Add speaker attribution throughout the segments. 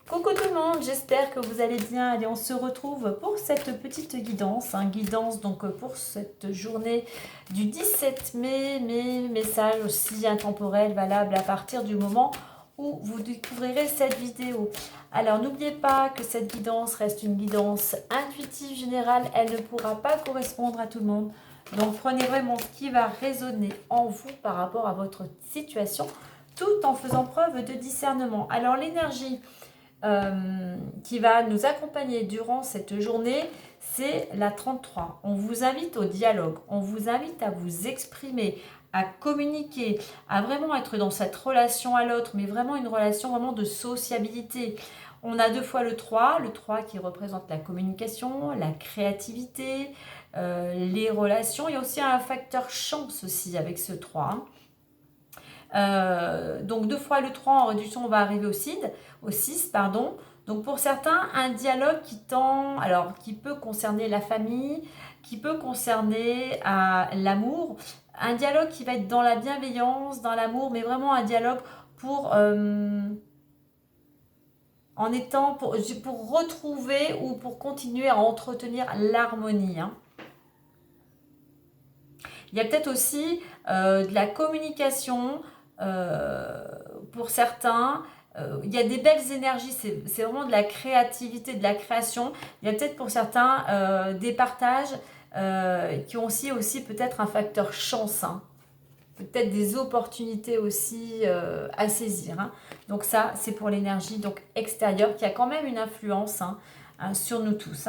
Speaker 1: Coucou tout le monde, j'espère que vous allez bien. Allez, on se retrouve pour cette petite guidance, guidance donc pour cette journée du 17 mai, mais message aussi intemporel valable à partir du moment où vous découvrirez cette vidéo. Alors n'oubliez pas que cette guidance reste une guidance intuitive générale, elle ne pourra pas correspondre à tout le monde. Donc prenez vraiment ce qui va résonner en vous par rapport à votre situation, tout en faisant preuve de discernement. Alors l'énergie qui va nous accompagner durant cette journée, c'est la 33. On vous invite au dialogue, on vous invite à vous exprimer, à communiquer, à vraiment être dans cette relation à l'autre, mais vraiment une relation vraiment de sociabilité. On a deux fois le 3 qui représente la communication, la créativité, les relations. Il y a aussi un facteur chance aussi avec ce 3. Donc deux fois le 3 en réduction, on va arriver au 6, pardon. Donc pour certains, un dialogue qui tend, alors qui peut concerner la famille, qui peut concerner l'amour, un dialogue qui va être dans la bienveillance, dans l'amour, mais vraiment un dialogue pour pour retrouver ou pour continuer à entretenir l'harmonie. Il y a peut-être aussi de la communication pour certains. Il y a des belles énergies, c'est vraiment de la créativité, de la création. Il y a peut-être pour certains des partages qui ont aussi peut-être un facteur chance. Peut-être des opportunités aussi à saisir. Donc ça, c'est pour l'énergie donc extérieure qui a quand même une influence sur nous tous.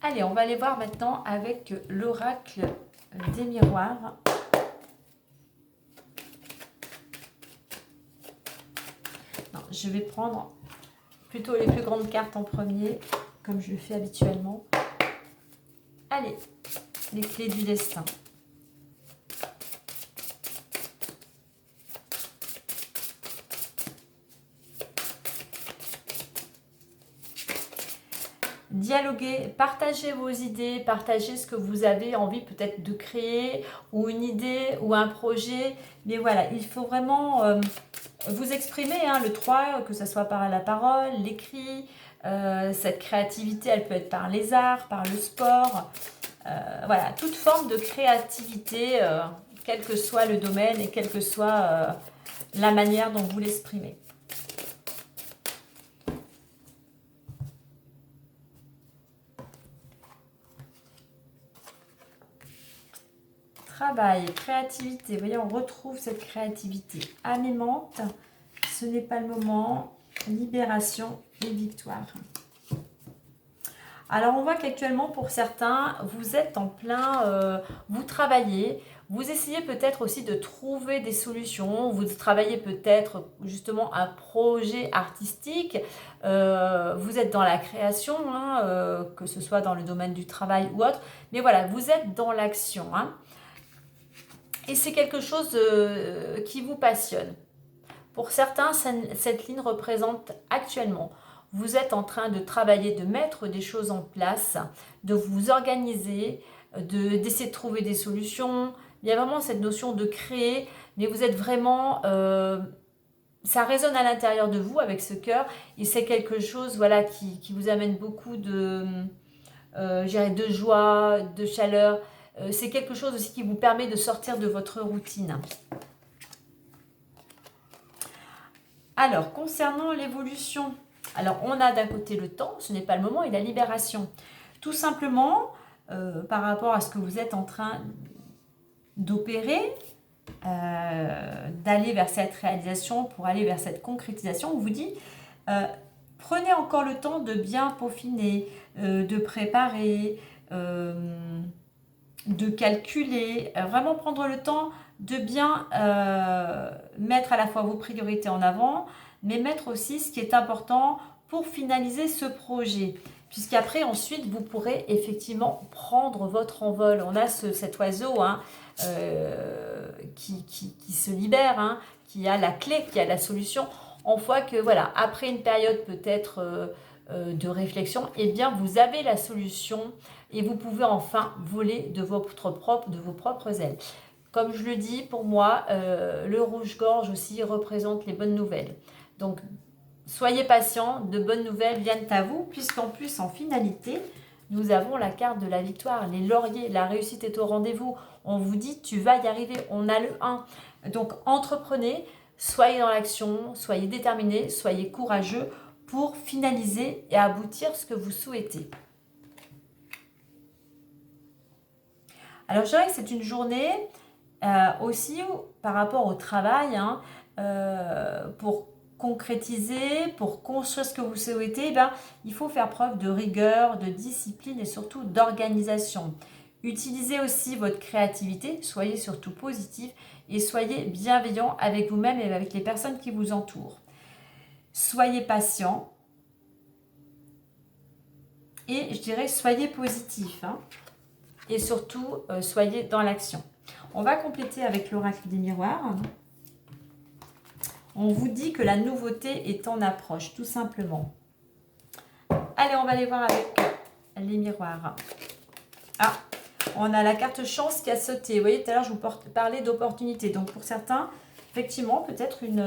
Speaker 1: Allez, on va aller voir maintenant avec l'oracle des miroirs. Non, je vais prendre plutôt les plus grandes cartes en premier, comme je le fais habituellement. Allez, les clés du destin. Dialoguez, partagez vos idées, partagez ce que vous avez envie peut-être de créer, ou une idée, ou un projet. Mais voilà, il faut vraiment vous exprimer, le 3, que ce soit par la parole, l'écrit, cette créativité, elle peut être par les arts, par le sport. Voilà, toute forme de créativité, quel que soit le domaine et quelle que soit la manière dont vous l'exprimez. Travail, créativité, vous voyez, on retrouve cette créativité. Âme aimante, ce n'est pas le moment. Libération et victoire. Alors, on voit qu'actuellement, pour certains, vous êtes en plein, vous travaillez, vous essayez peut-être aussi de trouver des solutions, vous travaillez peut-être justement un projet artistique, vous êtes dans la création, que ce soit dans le domaine du travail ou autre, mais voilà, vous êtes dans l'action. Et c'est quelque chose qui vous passionne. Pour certains, cette ligne représente actuellement. Vous êtes en train de travailler, de mettre des choses en place, de vous organiser, d'essayer de trouver des solutions. Il y a vraiment cette notion de créer, mais vous êtes vraiment... ça résonne à l'intérieur de vous avec ce cœur et c'est quelque chose qui vous amène beaucoup de joie, de chaleur. C'est quelque chose aussi qui vous permet de sortir de votre routine. Alors, concernant l'évolution, alors on a d'un côté le temps, ce n'est pas le moment, et la libération. Tout simplement, par rapport à ce que vous êtes en train d'opérer, d'aller vers cette réalisation, pour aller vers cette concrétisation, on vous dit, prenez encore le temps de bien peaufiner, de préparer, de calculer, vraiment prendre le temps de bien mettre à la fois vos priorités en avant, mais mettre aussi ce qui est important pour finaliser ce projet. Puisqu'après, ensuite, vous pourrez effectivement prendre votre envol. On a cet oiseau qui se libère, qui a la clé, qui a la solution. On voit que, voilà, après une période peut-être de réflexion, eh bien, vous avez la solution et vous pouvez enfin voler de vos propres ailes. Comme je le dis, pour moi, le rouge-gorge aussi représente les bonnes nouvelles. Donc, soyez patients, de bonnes nouvelles viennent à vous, puisqu'en plus, en finalité, nous avons la carte de la victoire, les lauriers, la réussite est au rendez-vous. On vous dit, tu vas y arriver, on a le 1. Donc, entreprenez, soyez dans l'action, soyez déterminés, soyez courageux pour finaliser et aboutir ce que vous souhaitez. Alors, je dirais que c'est une journée aussi par rapport au travail, hein, pour concrétiser, pour construire ce que vous souhaitez, il faut faire preuve de rigueur, de discipline et surtout d'organisation. Utilisez aussi votre créativité, soyez surtout positif et soyez bienveillant avec vous-même et avec les personnes qui vous entourent. Soyez patient et je dirais soyez positif, hein, et surtout soyez dans l'action. On va compléter avec l'oracle des miroirs. On vous dit que la nouveauté est en approche, tout simplement. Allez, on va aller voir avec les miroirs. Ah, on a la carte chance qui a sauté. Vous voyez, tout à l'heure, je vous parlais d'opportunité. Donc, pour certains, effectivement, peut-être une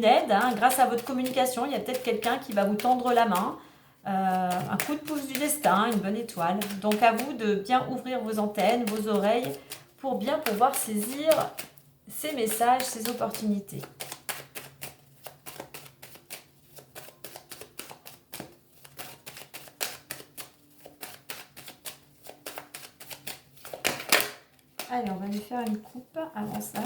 Speaker 1: aide, hein, grâce à votre communication. Il y a peut-être quelqu'un qui va vous tendre la main. Un coup de pouce du destin, une bonne étoile. Donc, à vous de bien ouvrir vos antennes, vos oreilles, pour bien pouvoir saisir ces messages, ces opportunités. Allez, on va lui faire une coupe avant ça.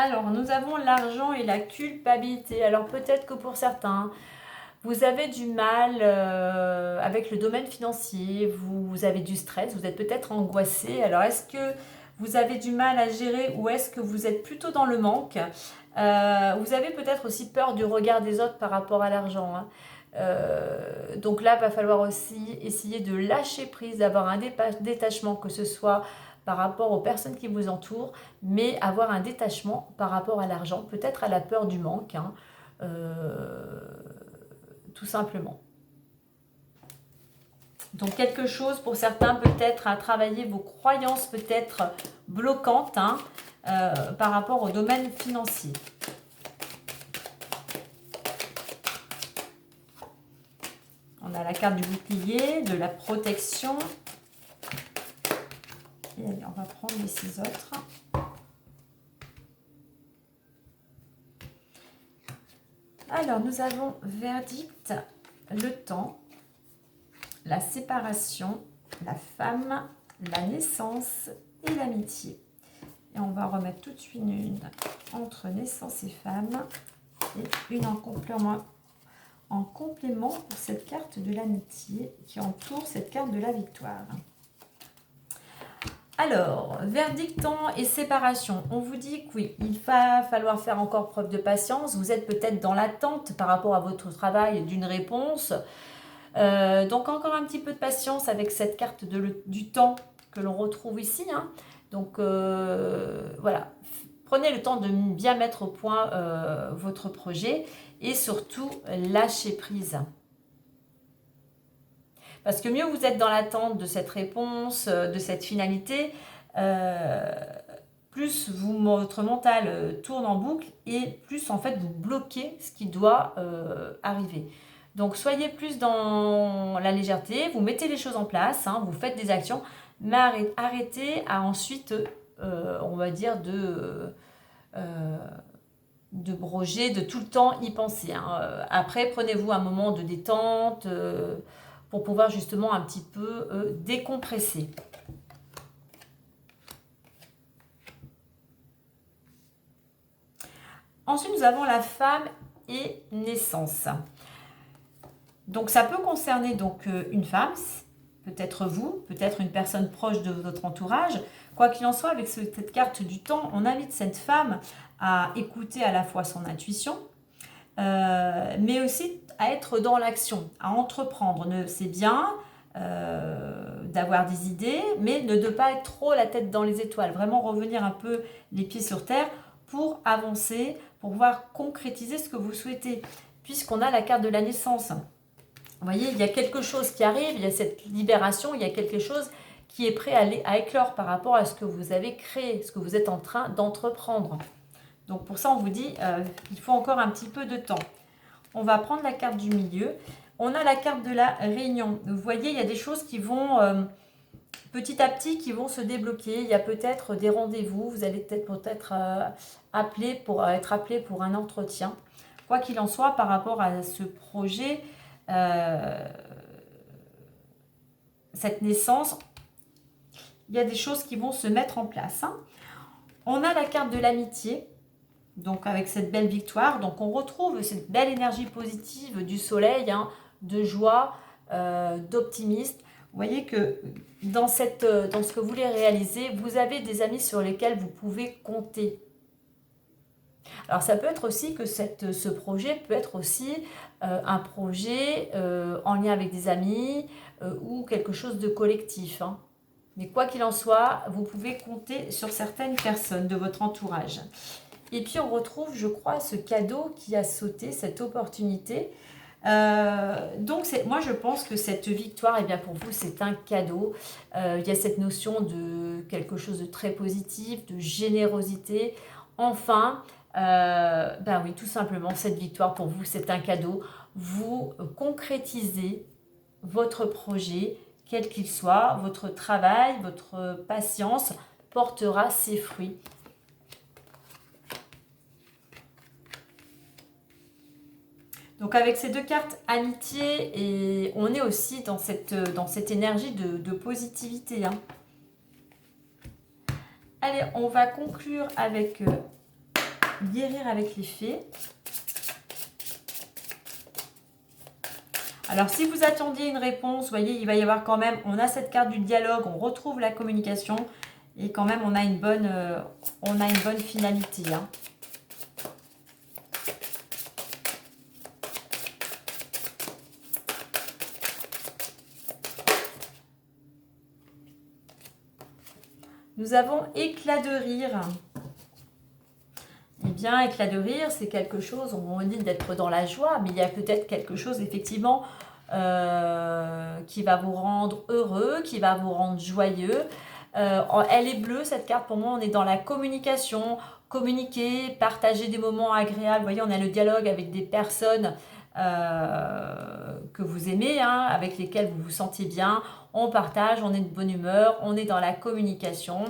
Speaker 1: Alors, nous avons l'argent et la culpabilité. Alors, peut-être que pour certains, vous avez du mal avec le domaine financier, vous avez du stress, vous êtes peut-être angoissé. Alors, est-ce que vous avez du mal à gérer ou est-ce que vous êtes plutôt dans le manque? Vous avez peut-être aussi peur du regard des autres par rapport à l'argent, hein. Donc là, il va falloir aussi essayer de lâcher prise, d'avoir un détachement, que ce soit par rapport aux personnes qui vous entourent, mais avoir un détachement par rapport à l'argent, peut-être à la peur du manque, hein, tout simplement. Donc quelque chose pour certains peut-être à travailler vos croyances peut-être bloquantes, hein, par rapport au domaine financier. On a la carte du bouclier, de la protection. Et allez, on va prendre les 6 autres. Alors, nous avons verdict, le temps, la séparation, la femme, la naissance et l'amitié. Et on va remettre tout de suite une entre naissance et femme et une en complément pour cette carte de l'amitié qui entoure cette carte de la victoire. Alors, verdict, temps et séparation. On vous dit que oui, il va falloir faire encore preuve de patience. Vous êtes peut-être dans l'attente par rapport à votre travail d'une réponse. Donc, encore un petit peu de patience avec cette carte du temps que l'on retrouve ici, hein. Donc, voilà. Prenez le temps de bien mettre au point votre projet et surtout lâchez prise. Parce que mieux vous êtes dans l'attente de cette réponse, de cette finalité, plus votre mental tourne en boucle et plus en fait vous bloquez ce qui doit arriver. Donc soyez plus dans la légèreté, vous mettez les choses en place, hein, vous faites des actions, mais arrêtez à ensuite, on va dire, de broger, de tout le temps y penser, hein. Après, prenez-vous un moment de détente pour pouvoir justement un petit peu décompresser. Ensuite, nous avons la femme et naissance. Donc, ça peut concerner donc une femme, peut-être vous, peut-être une personne proche de votre entourage. Quoi qu'il en soit, avec cette carte du temps, on invite cette femme à écouter à la fois son intuition, mais aussi à être dans l'action, à entreprendre. C'est bien d'avoir des idées, mais ne de pas être trop la tête dans les étoiles. Vraiment revenir un peu les pieds sur terre pour avancer, pour pouvoir concrétiser ce que vous souhaitez. puisqu'on a la carte de la naissance. Vous voyez, il y a quelque chose qui arrive, il y a cette libération, il y a quelque chose qui est prêt à éclore par rapport à ce que vous avez créé, ce que vous êtes en train d'entreprendre. Donc pour ça, on vous dit, il faut encore un petit peu de temps. On va prendre la carte du milieu. On a la carte de la réunion. Vous voyez, il y a des choses qui vont petit à petit qui vont se débloquer. Il y a peut-être des rendez-vous. Vous allez peut-être être appelé pour un entretien. Quoi qu'il en soit, par rapport à ce projet, cette naissance, il y a des choses qui vont se mettre en place. On a la carte de l'amitié. Donc avec cette belle victoire, donc on retrouve cette belle énergie positive du soleil, de joie, d'optimisme. Vous voyez que dans ce que vous voulez réaliser, vous avez des amis sur lesquels vous pouvez compter. Alors ça peut être aussi que ce projet peut être aussi un projet en lien avec des amis ou quelque chose de collectif. Mais quoi qu'il en soit, vous pouvez compter sur certaines personnes de votre entourage. Et puis on retrouve, je crois, ce cadeau qui a sauté, cette opportunité. Donc moi je pense que cette victoire, eh bien pour vous, c'est un cadeau. Il y a cette notion de quelque chose de très positif, de générosité. Enfin, ben oui, tout simplement, cette victoire pour vous, c'est un cadeau. Vous concrétisez votre projet, quel qu'il soit, votre travail, votre patience portera ses fruits. Donc avec ces deux cartes amitié, et on est aussi dans cette énergie de positivité. Allez, on va conclure avec guérir avec les fées. Alors si vous attendiez une réponse, vous voyez, il va y avoir quand même, on a cette carte du dialogue, on retrouve la communication et quand même on a une bonne finalité. Nous avons éclat de rire. Eh bien, éclat de rire, c'est quelque chose, on dit d'être dans la joie, mais il y a peut-être quelque chose, effectivement, qui va vous rendre heureux, qui va vous rendre joyeux. Elle est bleue, cette carte, pour moi, on est dans la communication, communiquer, partager des moments agréables. Vous voyez, on a le dialogue avec des personnes que vous aimez, avec lesquelles vous vous sentez bien. On partage, on est de bonne humeur, on est dans la communication.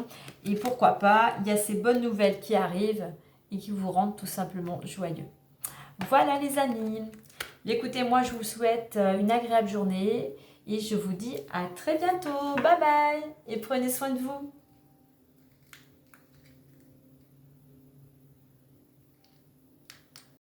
Speaker 1: Et pourquoi pas, il y a ces bonnes nouvelles qui arrivent et qui vous rendent tout simplement joyeux. Voilà les amis. Écoutez, moi je vous souhaite une agréable journée et je vous dis à très bientôt. Bye bye et prenez soin de vous.